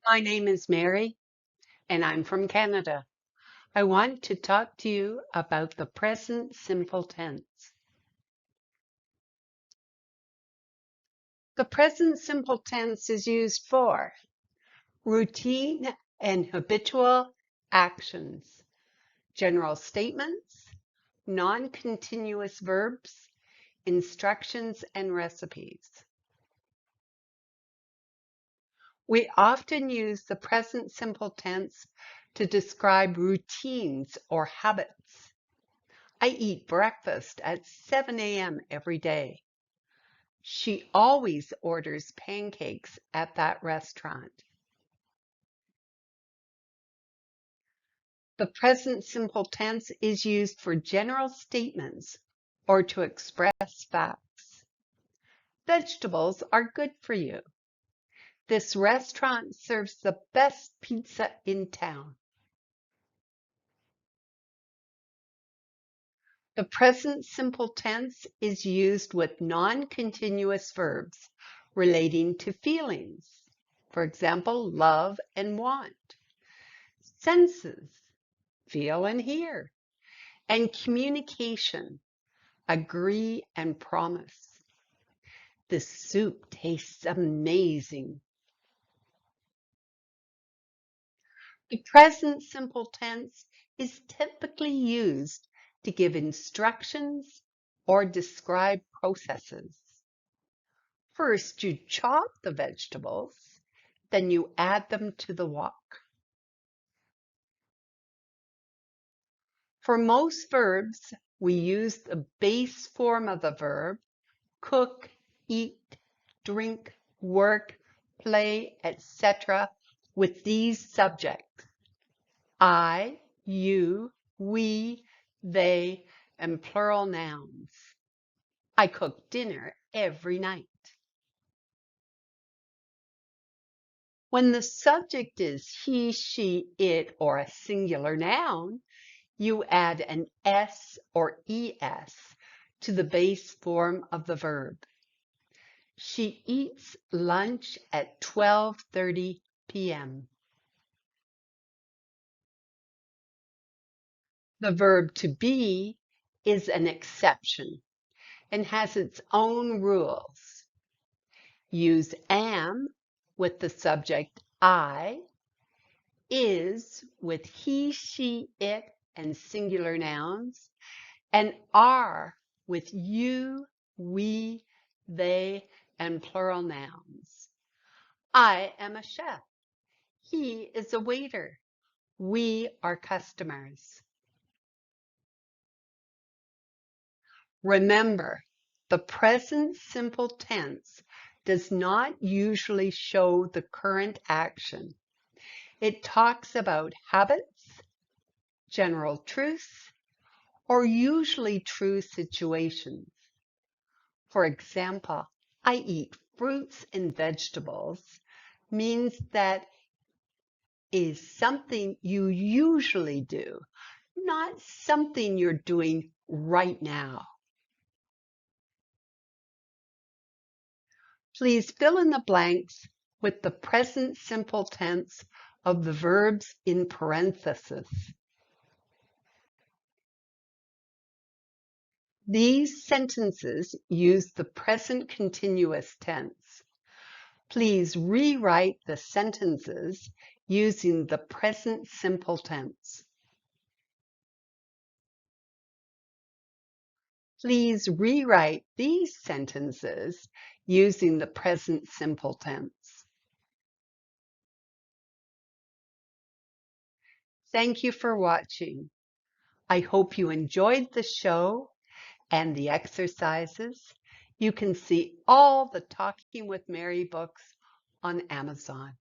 My name is Mary, and I'm from Canada. I want to talk to you about the present simple tense. The present simple tense is used for routine and habitual actions, general statements, non-continuous verbs, instructions, and recipes. We often use the present simple tense to describe routines or habits. I eat breakfast at 7 a.m. every day. She always orders pancakes at that restaurant. The present simple tense is used for general statements or to express facts. Vegetables are good for you. This restaurant serves the best pizza in town. The present simple tense is used with non-continuous verbs relating to feelings. For example, love and want. Senses, feel and hear. And communication, agree and promise. This soup tastes amazing. The present simple tense is typically used to give instructions or describe processes. First, you chop the vegetables, then you add them to the wok. For most verbs, we use the base form of the verb, cook, eat, drink, work, play, etc. with these subjects. I, you, we, they, and plural nouns. I cook dinner every night. When the subject is he, she, it, or a singular noun, you add an S or ES to the base form of the verb. She eats lunch at 12:30 p.m. The verb to be is an exception and has its own rules. Use am with the subject I, is with he, she, it, and singular nouns, and are with you, we, they, and plural nouns. I am a chef. He is a waiter. We are customers. Remember, the present simple tense does not usually show the current action. It talks about habits, general truths, or usually true situations. For example, I eat fruits and vegetables means that is something you usually do, not something you're doing right now. Please fill in the blanks with the present simple tense of the verbs in parentheses. These sentences use the present continuous tense. Please rewrite the sentences using the present simple tense. Please rewrite these sentences using the present simple tense. Thank you for watching. I hope you enjoyed the show and the exercises. You can see all the Talking with Mary books on Amazon.